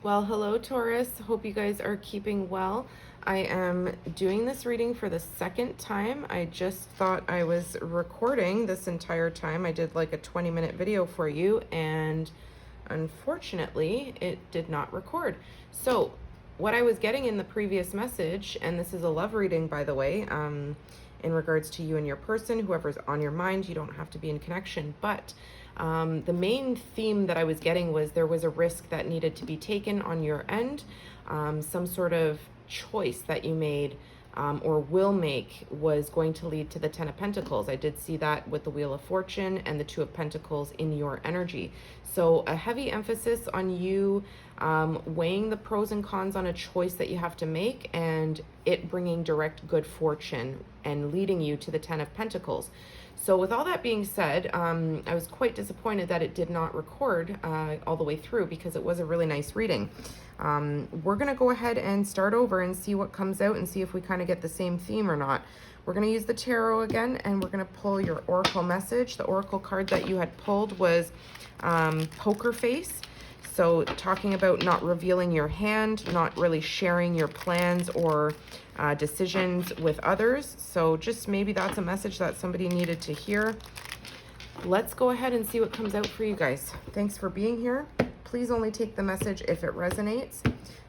Well, hello, Taurus. Hope you guys are keeping well. I am doing this reading for the second time. I just thought I was recording this entire time. I did like a 20-minute video for you, and unfortunately, it did not record. So, what I was getting in the previous message, and this is a love reading, by the way, in regards to you and your person, whoever's on your mind, you don't have to be in connection, but the main theme that I was getting was there was a risk that needed to be taken on your end, some sort of choice that you made or will make was going to lead to the Ten of Pentacles. I did see that with the Wheel of Fortune and the Two of Pentacles in your energy. So a heavy emphasis on you weighing the pros and cons on a choice that you have to make, and it bringing direct good fortune and leading you to the Ten of Pentacles. So with all that being said, I was quite disappointed that it did not record all the way through, because it was a really nice reading. We're going to go ahead and start over and see what comes out and see if we kind of get the same theme or not. We're going to use the tarot again, and we're going to pull your oracle message. The oracle card that you had pulled was Poker Face. So talking about not revealing your hand, not really sharing your plans or decisions with others. So just maybe that's a message that somebody needed to hear. Let's go ahead and see what comes out for you guys. Thanks for being here. Please only take the message if it resonates.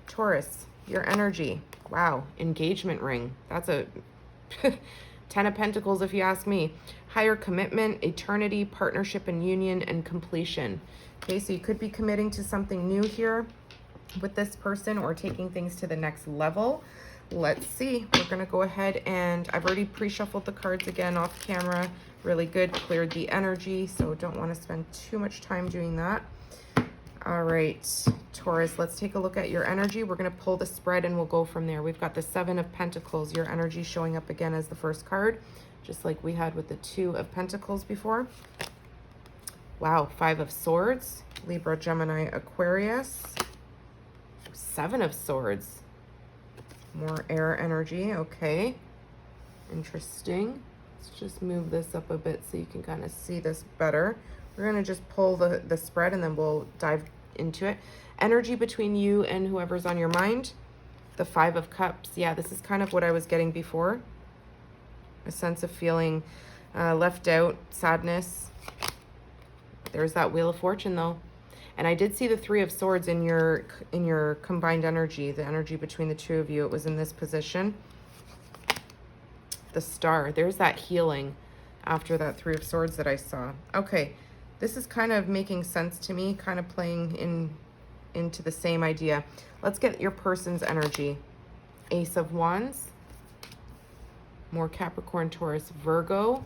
Taurus, your energy. Wow, engagement ring. That's a 10 of Pentacles if you ask me. Higher commitment, eternity, partnership and union, and completion. Okay, so you could be committing to something new here with this person or taking things to the next level. Let's see. We're going to go ahead and I've already pre-shuffled the cards again off camera. Really good. Cleared the energy, so don't want to spend too much time doing that. All right, Taurus, let's take a look at your energy. We're going to pull the spread and we'll go from there. We've got the Seven of Pentacles, your energy showing up again as the first card, just like we had with the Two of Pentacles before. Wow, Five of Swords, Libra, Gemini, Aquarius. Seven of Swords, more air energy. Okay, interesting. Let's just move this up a bit so you can kind of see this better. We're going to just pull the spread and then we'll dive into it. Energy between you and whoever's on your mind. The Five of Cups. Yeah, this is kind of what I was getting before. A sense of feeling left out, sadness. There's that Wheel of Fortune though. And I did see the Three of Swords in your combined energy, the energy between the two of you. It was in this position. The Star. There's that healing after that Three of Swords that I saw. Okay. This is kind of making sense to me, kind of playing into the same idea. Let's get your person's energy. Ace of Wands, more Capricorn, Taurus, Virgo,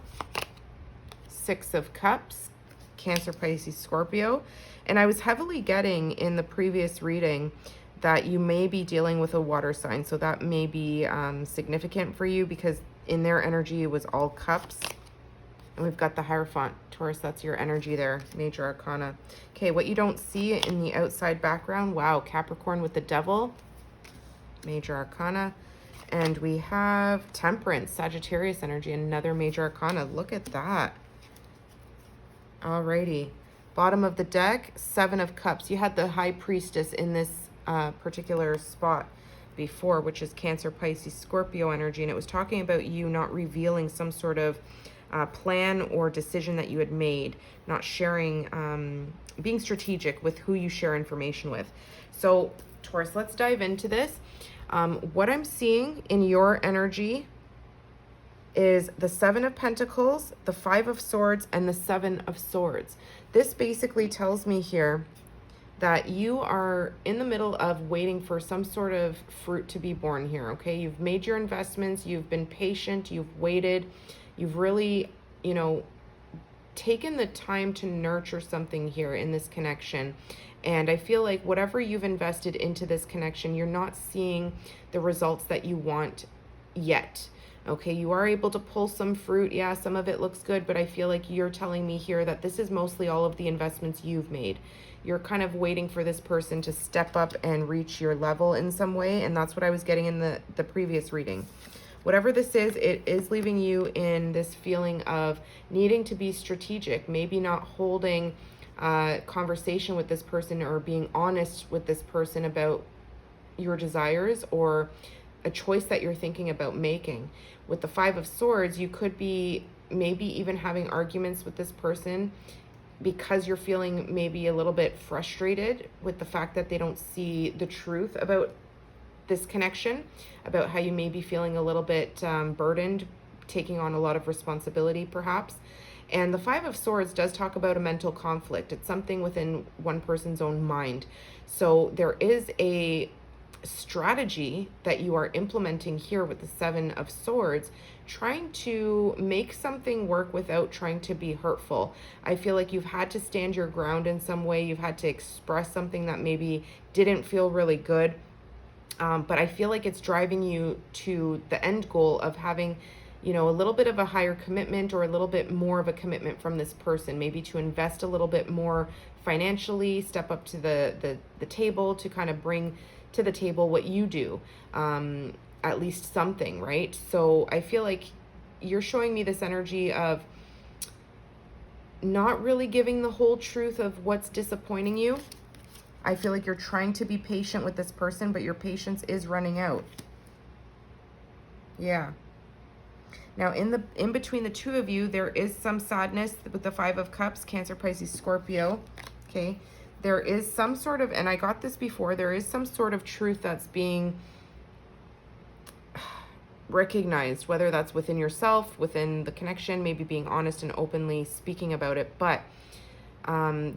Six of Cups, Cancer, Pisces, Scorpio. And I was heavily getting in the previous reading that you may be dealing with a water sign. So that may be significant for you, because in their energy it was all cups. And we've got the Hierophant. Taurus, that's your energy there. Major Arcana. Okay, what you don't see in the outside background. Wow, Capricorn with the Devil. Major Arcana. And we have Temperance, Sagittarius energy, another Major Arcana. Look at that. Alrighty. Bottom of the deck, Seven of Cups. You had the High Priestess in this particular spot before, which is Cancer, Pisces, Scorpio energy. And it was talking about you not revealing some sort of plan or decision that you had made, not sharing, being strategic with who you share information with. So Taurus, let's dive into this. What I'm seeing in your energy is the Seven of Pentacles, the Five of Swords, and the Seven of Swords. This basically tells me here that you are in the middle of waiting for some sort of fruit to be born here, okay? You've made your investments, you've been patient, you've waited, you've really, you know, taken the time to nurture something here in this connection. And I feel like whatever you've invested into this connection, you're not seeing the results that you want yet. Okay, you are able to pull some fruit. Yeah, some of it looks good, but I feel like you're telling me here that this is mostly all of the investments you've made. You're kind of waiting for this person to step up and reach your level in some way, and that's what I was getting in the previous reading. Whatever this is, it is leaving you in this feeling of needing to be strategic, maybe not holding conversation with this person, or being honest with this person about your desires or a choice that you're thinking about making. With the Five of Swords, you could be maybe even having arguments with this person because you're feeling maybe a little bit frustrated with the fact that they don't see the truth about this connection, about how you may be feeling a little bit burdened, taking on a lot of responsibility perhaps. And the Five of Swords does talk about a mental conflict. It's something within one person's own mind. So there is a strategy that you are implementing here with the Seven of Swords, trying to make something work without trying to be hurtful. I feel like you've had to stand your ground in some way. You've had to express something that maybe didn't feel really good. But I feel like it's driving you to the end goal of having, you know, a little bit of a higher commitment, or a little bit more of a commitment from this person, maybe to invest a little bit more financially, step up to the table, to kind of bring to the table what you do, at least something, right? So I feel like you're showing me this energy of not really giving the whole truth of what's disappointing you. I feel like you're trying to be patient with this person, but your patience is running out. Yeah. Now, in between the two of you, there is some sadness with the Five of Cups, Cancer, Pisces, Scorpio. Okay. There is some sort of, and I got this before, there is some sort of truth that's being recognized, whether that's within yourself, within the connection, maybe being honest and openly speaking about it. But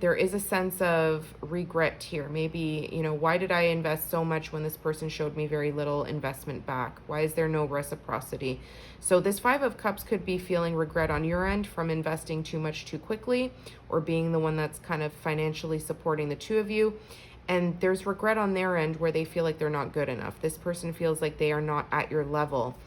there is a sense of regret here. Maybe, you know, why did I invest so much when this person showed me very little investment back? Why is there no reciprocity? So this Five of Cups could be feeling regret on your end from investing too much too quickly, or being the one that's kind of financially supporting the two of you. And there's regret on their end where they feel like they're not good enough. This person feels like they are not at your level.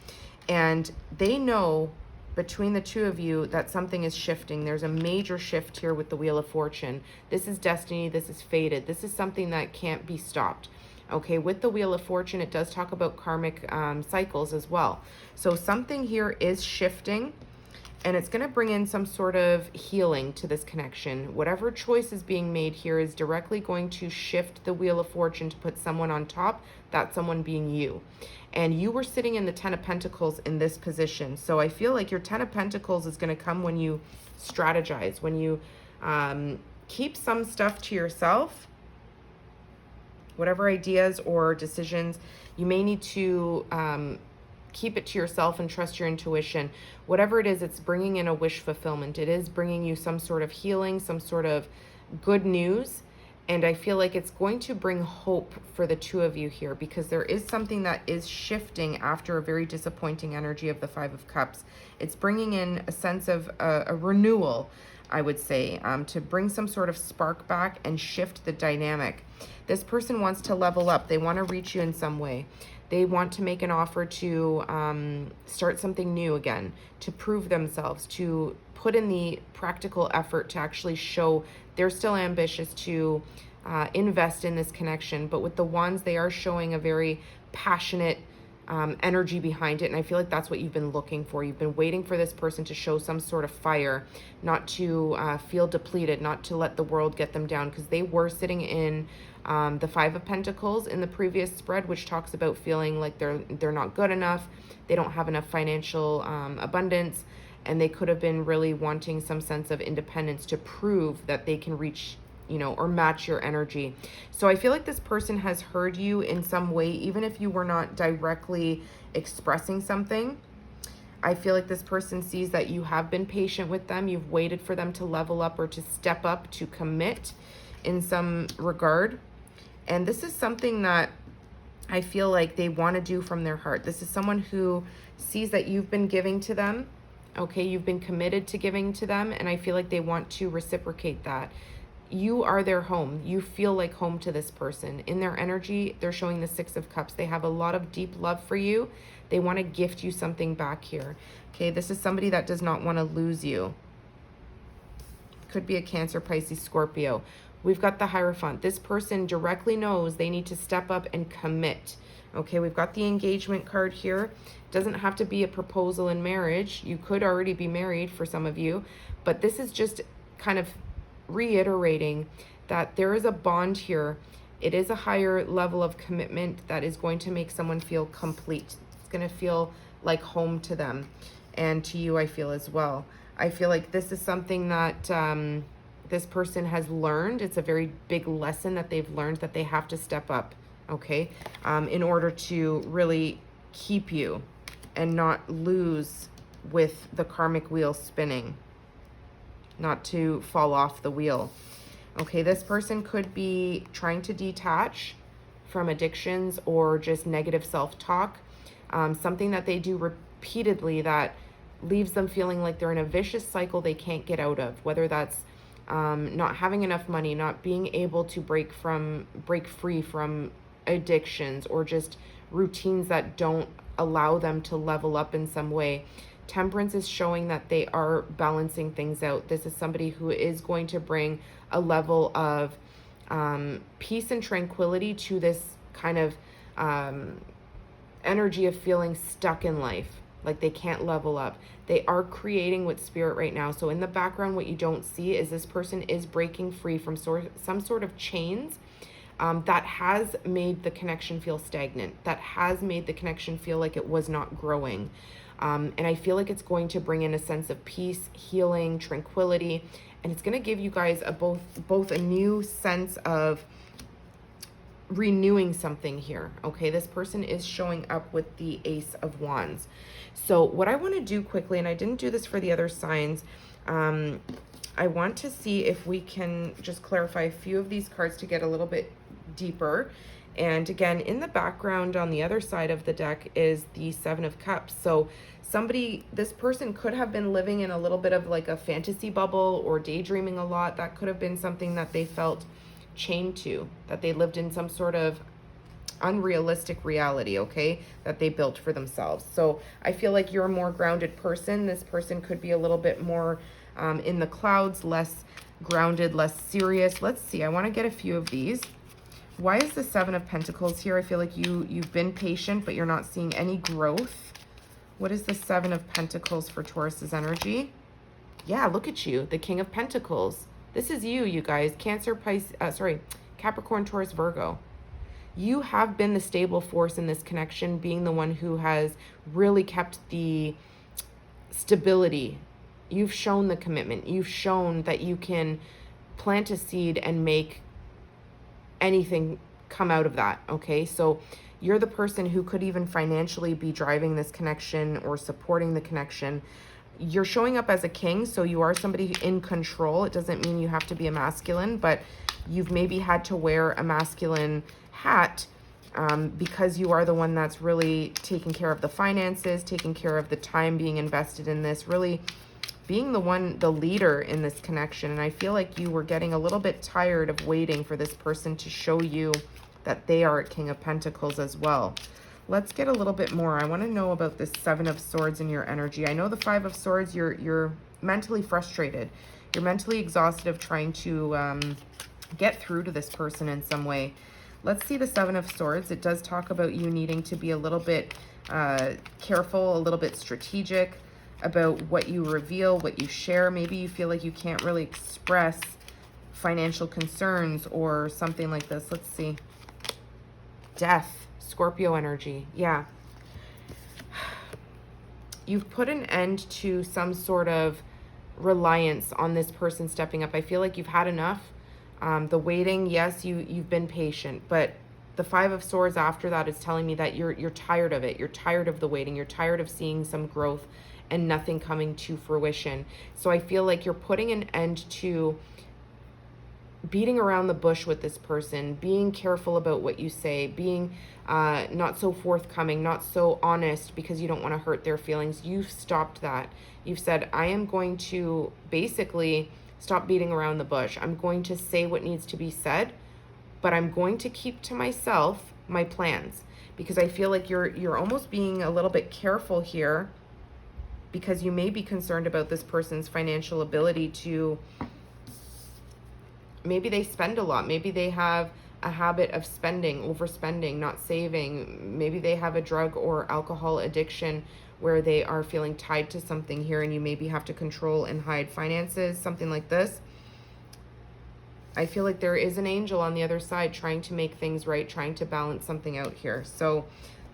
And they know between the two of you that something is shifting. There's a major shift here with the Wheel of Fortune. This is destiny. This is fated. This is something that can't be stopped. Okay, with the Wheel of Fortune, it does talk about karmic cycles as well. So something here is shifting, and it's going to bring in some sort of healing to this connection. Whatever choice is being made here is directly going to shift the Wheel of Fortune to put someone on top, that someone being you. And you were sitting in the Ten of Pentacles in this position. So I feel like your Ten of Pentacles is going to come when you strategize, when you keep some stuff to yourself. Whatever ideas or decisions, you may need to keep it to yourself and trust your intuition. Whatever it is, it's bringing in a wish fulfillment. It is bringing you some sort of healing, some sort of good news. And I feel like it's going to bring hope for the two of you here, because there is something that is shifting after a very disappointing energy of the Five of Cups. It's bringing in a sense of a renewal, I would say, to bring some sort of spark back and shift the dynamic. This person wants to level up. They want to reach you in some way. They want to make an offer to start something new again, to prove themselves, to put in the practical effort to actually show they're still ambitious to invest in this connection. But with the Wands, they are showing a very passionate energy behind it. And I feel like that's what you've been looking for. You've been waiting for this person to show some sort of fire, not to feel depleted, not to let the world get them down, because they were sitting in the Five of Pentacles in the previous spread, which talks about feeling like they're not good enough, they don't have enough financial abundance, and they could have been really wanting some sense of independence to prove that they can reach, you know, or match your energy. So I feel like this person has heard you in some way, even if you were not directly expressing something. I feel like this person sees that you have been patient with them. You've waited for them to level up or to step up, to commit in some regard. And this is something that I feel like they want to do from their heart. This is someone who sees that you've been giving to them. Okay, you've been committed to giving to them, and I feel like they want to reciprocate that. You are their home. You feel like home to this person. In their energy, they're showing the Six of Cups. They have a lot of deep love for you. They want to gift you something back here. Okay, this is somebody that does not want to lose you. Could be a Cancer, Pisces, Scorpio. We've got the Hierophant. This person directly knows they need to step up and commit. Okay, we've got the engagement card here. Doesn't have to be a proposal in marriage. You could already be married for some of you, but this is just kind of reiterating that there is a bond here. It is a higher level of commitment that is going to make someone feel complete. It's going to feel like home to them, and to you, I feel as well. I feel like this is something that this person has learned. It's a very big lesson that they've learned, that they have to step up, okay, in order to really keep you and not lose with the karmic wheel spinning, not to fall off the wheel. Okay, this person could be trying to detach from addictions or just negative self-talk, something that they do repeatedly that leaves them feeling like they're in a vicious cycle they can't get out of, whether that's not having enough money, not being able to break free from addictions, or just routines that don't allow them to level up in some way. Temperance is showing that they are balancing things out. This is somebody who is going to bring a level of peace and tranquility to this kind of energy of feeling stuck in life, like they can't level up. They are creating with spirit right now. So in the background, what you don't see is this person is breaking free from some sort of chains that has made the connection feel stagnant, that has made the connection feel like it was not growing. And I feel like it's going to bring in a sense of peace, healing, tranquility, and it's going to give you guys both a new sense of renewing something here. Okay, this person is showing up with the Ace of Wands. So what I want to do quickly, and I didn't do this for the other signs, I want to see if we can just clarify a few of these cards to get a little bit deeper. And again, in the background on the other side of the deck is the Seven of Cups. So this person could have been living in a little bit of like a fantasy bubble or daydreaming a lot. That could have been something that they felt chained to, that they lived in some sort of unrealistic reality, okay, that they built for themselves. So I feel like you're a more grounded person. This person could be a little bit more in the clouds, less grounded, less serious. Let's see, I want to get a few of these. Why is the Seven of Pentacles here? I feel like you've been patient, but you're not seeing any growth. What is the Seven of Pentacles for Taurus's energy? Yeah, look at you, the King of Pentacles. This is you guys, Cancer, Capricorn, Taurus, Virgo. You have been the stable force in this connection, being the one who has really kept the stability. You've shown the commitment. You've shown that you can plant a seed and make anything come out of that, okay? So you're the person who could even financially be driving this connection or supporting the connection. You're showing up as a king, so you are somebody in control. It doesn't mean you have to be a masculine, but you've maybe had to wear a masculine hat because you are the one that's really taking care of the finances, taking care of the time being invested in this, really being the leader in this connection. And I feel like you were getting a little bit tired of waiting for this person to show you that they are a King of Pentacles as well. Let's get a little bit more. I want to know about this Seven of Swords in your energy. I know the Five of Swords, you're mentally frustrated. You're mentally exhausted of trying to get through to this person in some way. Let's see the Seven of Swords. It does talk about you needing to be a little bit careful, a little bit strategic about what you reveal, what you share. Maybe you feel like you can't really express financial concerns or something like this. Let's see. Death, Scorpio energy. Yeah. You've put an end to some sort of reliance on this person stepping up. I feel like you've had enough. The waiting, yes, you've been patient, but the Five of Swords after that is telling me that you're tired of it. You're tired of the waiting. You're tired of seeing some growth and nothing coming to fruition. So I feel like you're putting an end to beating around the bush with this person, being careful about what you say, being not so forthcoming, not so honest because you don't want to hurt their feelings. You've stopped that. You've said, I am going to basically stop beating around the bush. I'm going to say what needs to be said, but I'm going to keep to myself my plans, because I feel like you're almost being a little bit careful here because you may be concerned about this person's financial ability to, maybe they spend a lot. Maybe they have a habit of spending, overspending, not saving. Maybe they have a drug or alcohol addiction where they are feeling tied to something here, and you maybe have to control and hide finances, something like this. I feel like there is an angel on the other side trying to make things right, trying to balance something out here. So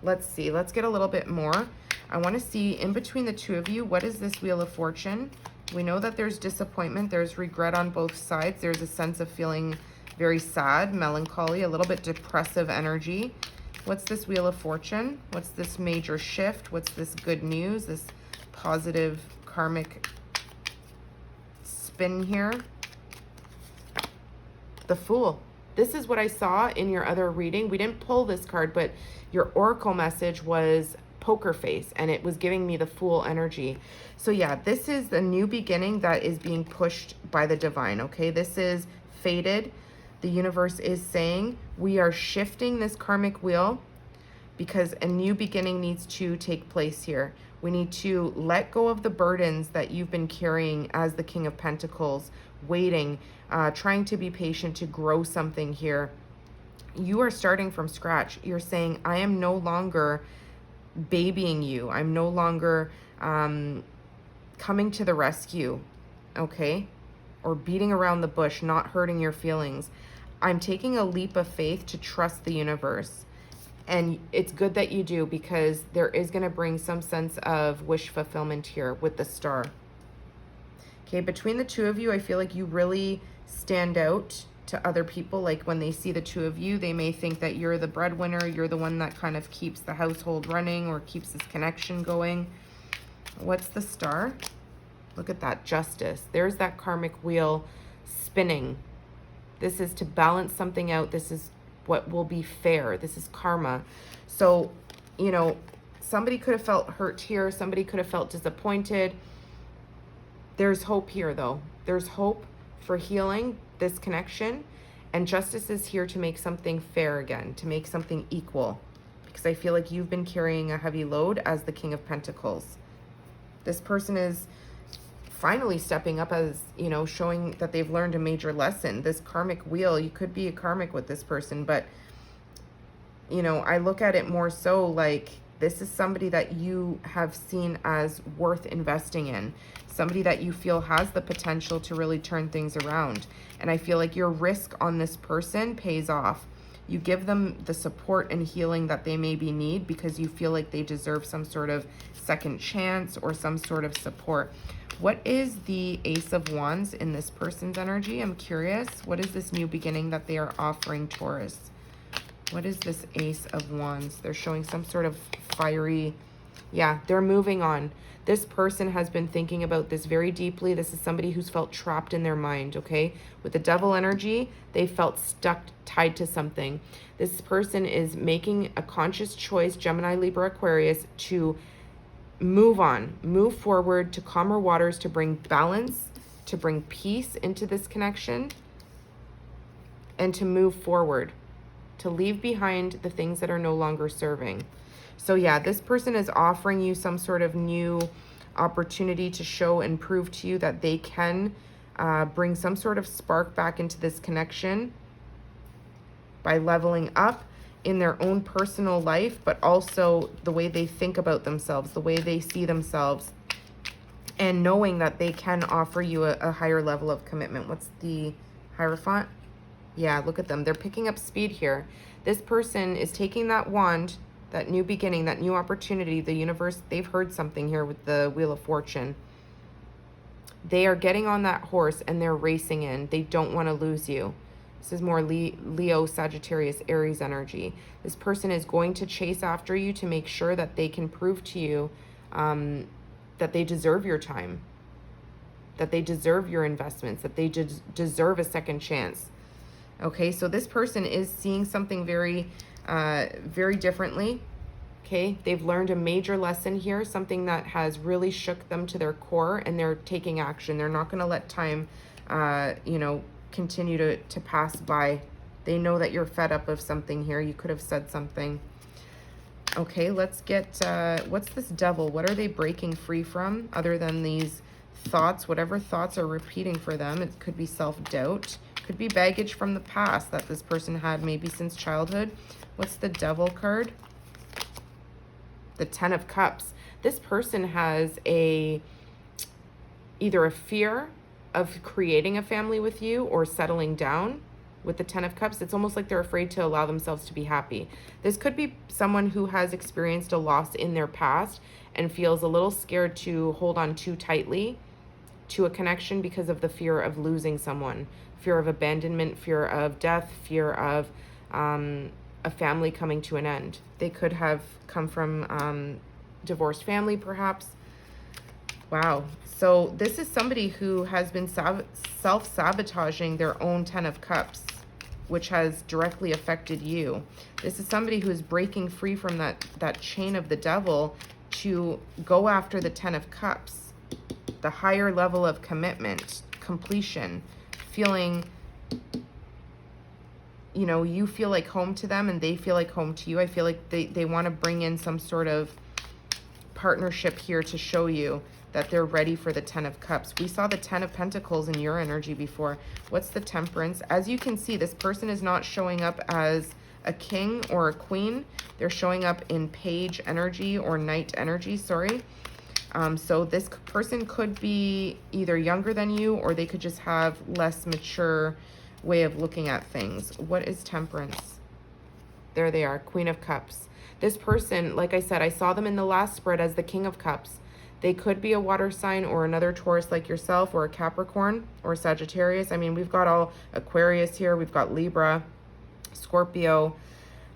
let's see. Let's get a little bit more. I want to see in between the two of you, what is this Wheel of Fortune? We know that there's disappointment. There's regret on both sides. There's a sense of feeling very sad, melancholy, a little bit depressive energy. What's this Wheel of Fortune? What's this major shift? What's this good news? This positive karmic spin here? The Fool. This is what I saw in your other reading. We didn't pull this card, but your oracle message was poker face, and it was giving me the Fool energy. So yeah, this is the new beginning that is being pushed by the divine, okay? This is fated. The universe is saying we are shifting this karmic wheel because a new beginning needs to take place here. We need to let go of the burdens that you've been carrying as the King of Pentacles, waiting, trying to be patient to grow something here. You are starting from scratch. You're saying, I am no longer babying you. I'm no longer coming to the rescue, okay? Or beating around the bush, not hurting your feelings. I'm taking a leap of faith to trust the universe. And it's good that you do, because there is going to bring some sense of wish fulfillment here with the Star. Okay, between the two of you, I feel like you really stand out to other people. Like when they see the two of you, they may think that you're the breadwinner, you're the one that kind of keeps the household running or keeps this connection going. What's the Star? Look at that, Justice. There's that karmic wheel spinning. This is to balance something out. This is what will be fair. This is karma. So, you know, somebody could have felt hurt here. Somebody could have felt disappointed. There's hope here, though. There's hope for healing this connection. And justice is here to make something fair again, to make something equal. Because I feel like you've been carrying a heavy load as the King of Pentacles. This person is finally stepping up, as, you know, showing that they've learned a major lesson. This karmic wheel, you could be a karmic with this person, but, you know, I look at it more so like this is somebody that you have seen as worth investing in, somebody that you feel has the potential to really turn things around. And I feel like your risk on this person pays off. You give them the support and healing that they maybe need because you feel like they deserve some sort of second chance or some sort of support. What is the Ace of Wands in this person's energy? I'm curious. What is this new beginning that they are offering Taurus? What is this Ace of Wands? They're showing some sort of fiery, yeah, they're moving on. This person has been thinking about this very deeply. This is somebody who's felt trapped in their mind, okay? With the Devil energy, they felt stuck, tied to something. This person is making a conscious choice, Gemini, Libra, Aquarius, to move on, move forward to calmer waters, to bring balance, to bring peace into this connection, and to move forward, to leave behind the things that are no longer serving. So yeah, this person is offering you some sort of new opportunity to show and prove to you that they can bring some sort of spark back into this connection by leveling up in their own personal life, but also the way they think about themselves, the way they see themselves, and knowing that they can offer you a higher level of commitment. What's the Hierophant? Yeah, look at them. They're picking up speed here. This person is taking that wand, that new beginning, that new opportunity, the universe. They've heard something here with the Wheel of Fortune. They are getting on that horse and they're racing in. They don't want to lose you. This is more Leo, Sagittarius, Aries energy. This person is going to chase after you to make sure that they can prove to you that they deserve your time, that they deserve your investments, that they deserve a second chance. Okay, so this person is seeing something very, very differently. Okay, they've learned a major lesson here, something that has really shook them to their core, and they're taking action. They're not going to let time, you know, continue to pass by. They know that you're fed up of something here. You could have said something. Okay, let's get, what's this Devil? What are they breaking free from other than these thoughts? Whatever thoughts are repeating for them. It could be self-doubt. Could be baggage from the past that this person had maybe since childhood. What's the Devil card? The Ten of Cups. This person has either a fear of creating a family with you or settling down. With the Ten of Cups, it's almost like they're afraid to allow themselves to be happy. This could be someone who has experienced a loss in their past and feels a little scared to hold on too tightly to a connection because of the fear of losing someone, fear of abandonment, fear of death, fear of a family coming to an end. They could have come from divorced family, perhaps. Wow. So this is somebody who has been self-sabotaging their own Ten of Cups, which has directly affected you. This is somebody who is breaking free from that chain of the devil to go after the Ten of Cups, the higher level of commitment, completion, feeling, you know, you feel like home to them and they feel like home to you. I feel like they want to bring in some sort of partnership here to show you that they're ready for the Ten of Cups. We saw the Ten of Pentacles in your energy before. What's the Temperance? As you can see, this person is not showing up as a king or a queen. They're showing up in page energy or knight energy, sorry. So this person could be either younger than you or they could just have less mature way of looking at things. What is Temperance? There they are, Queen of Cups. This person, like I said, I saw them in the last spread as the King of Cups. They could be a water sign or another Taurus like yourself, or a Capricorn or Sagittarius. I mean, we've got all Aquarius here. We've got Libra, Scorpio,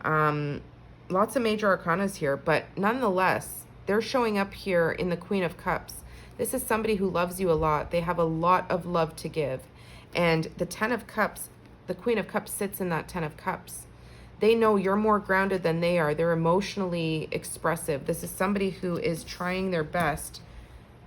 lots of major arcanas here. But nonetheless, they're showing up here in the Queen of Cups. This is somebody who loves you a lot. They have a lot of love to give. And the Ten of Cups, the Queen of Cups sits in that Ten of Cups. They know you're more grounded than they are. They're emotionally expressive. This is somebody who is trying their best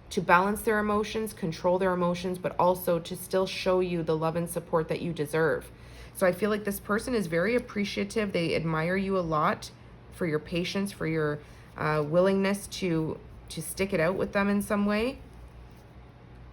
to balance their emotions, control their emotions, but also to still show you the love and support that you deserve. So I feel like this person is very appreciative. They admire you a lot for your patience, for your willingness to stick it out with them in some way.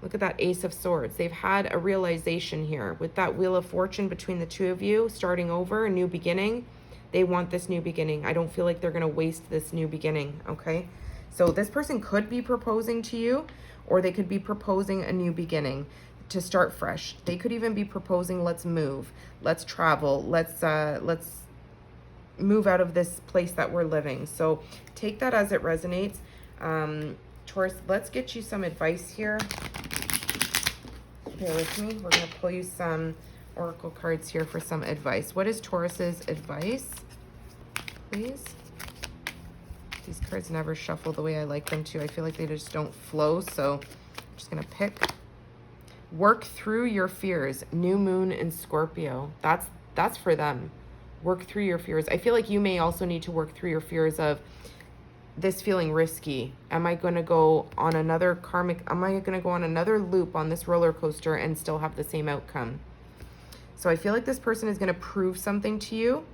Look at that Ace of Swords. They've had a realization here. With that Wheel of Fortune between the two of you, starting over, a new beginning. They want this new beginning. I don't feel like they're going to waste this new beginning, okay? So this person could be proposing to you, or they could be proposing a new beginning to start fresh. They could even be proposing, let's move, let's travel, let's move out of this place that we're living. So take that as it resonates. Taurus, let's get you some advice here. Bear with me. We're going to pull you some oracle cards here for some advice. What is Taurus's advice, please? These cards never shuffle the way I like them to. I feel like they just don't flow, so I'm just going to pick. Work through your fears. New moon in Scorpio. That's for them. Work through your fears. I feel like you may also need to work through your fears of this feeling risky. Am I going to go on another am I going to go on another loop on this roller coaster and still have the same outcome? So I feel like this person is going to prove something to you.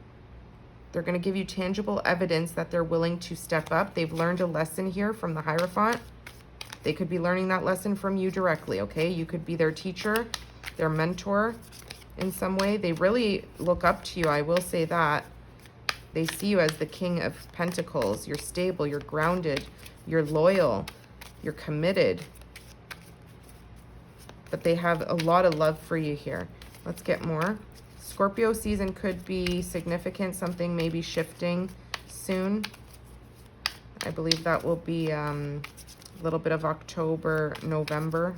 They're going to give you tangible evidence that they're willing to step up. They've learned a lesson here from the Hierophant. They could be learning that lesson from you directly, okay? You could be their teacher, their mentor in some way. They really look up to you, I will say that. They see you as the King of Pentacles. You're stable, you're grounded, you're loyal, you're committed. But they have a lot of love for you here. Let's get more. Scorpio season could be significant. Something may be shifting soon. I believe that will be a little bit of October, November.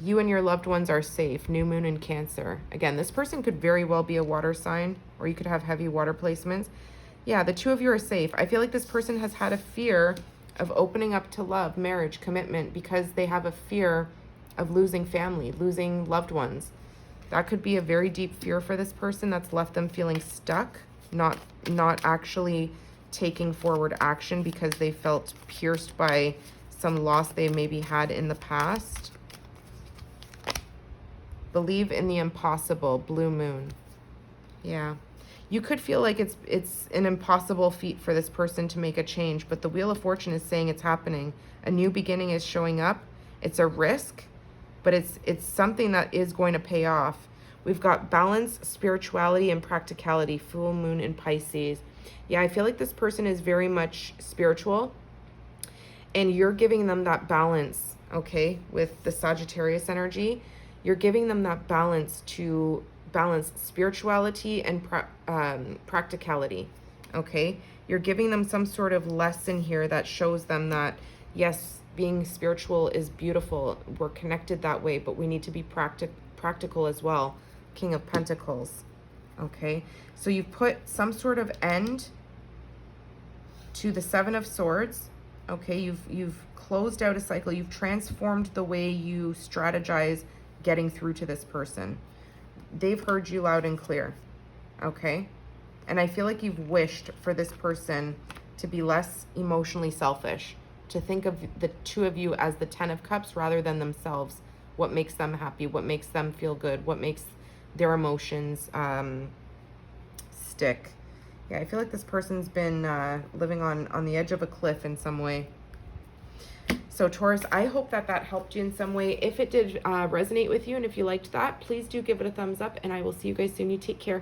You and your loved ones are safe. New moon in Cancer. Again, this person could very well be a water sign, or you could have heavy water placements. Yeah, the two of you are safe. I feel like this person has had a fear of opening up to love, marriage, commitment, because they have a fear of losing family, losing loved ones. That could be a very deep fear for this person that's left them feeling stuck, not actually taking forward action because they felt pierced by some loss they maybe had in the past. Believe in the impossible. Blue moon. Yeah. You could feel like it's an impossible feat for this person to make a change, but the Wheel of Fortune is saying it's happening. A new beginning is showing up. It's a risk, but it's something that is going to pay off. We've got balance, spirituality, and practicality. Full moon in Pisces. Yeah, I feel like this person is very much spiritual, and you're giving them that balance okay, with the Sagittarius energy. You're giving them that balance to balance spirituality and practicality, okay? You're giving them some sort of lesson here that shows them that, yes, being spiritual is beautiful. We're connected that way, but we need to be practical as well. King of Pentacles, okay? So you've put some sort of end to the Seven of Swords, okay? You've closed out a cycle. You've transformed the way you strategize getting through to this person. They've heard you loud and clear, okay? And I feel like you've wished for this person to be less emotionally selfish, to think of the two of you as the Ten of Cups rather than themselves. What makes them happy, what makes them feel good, what makes their emotions stick. Yeah, I feel like this person's been living on the edge of a cliff in some way. So Taurus, I hope that that helped you in some way. If it did resonate with you and if you liked that, please do give it a thumbs up, and I will see you guys soon. You take care.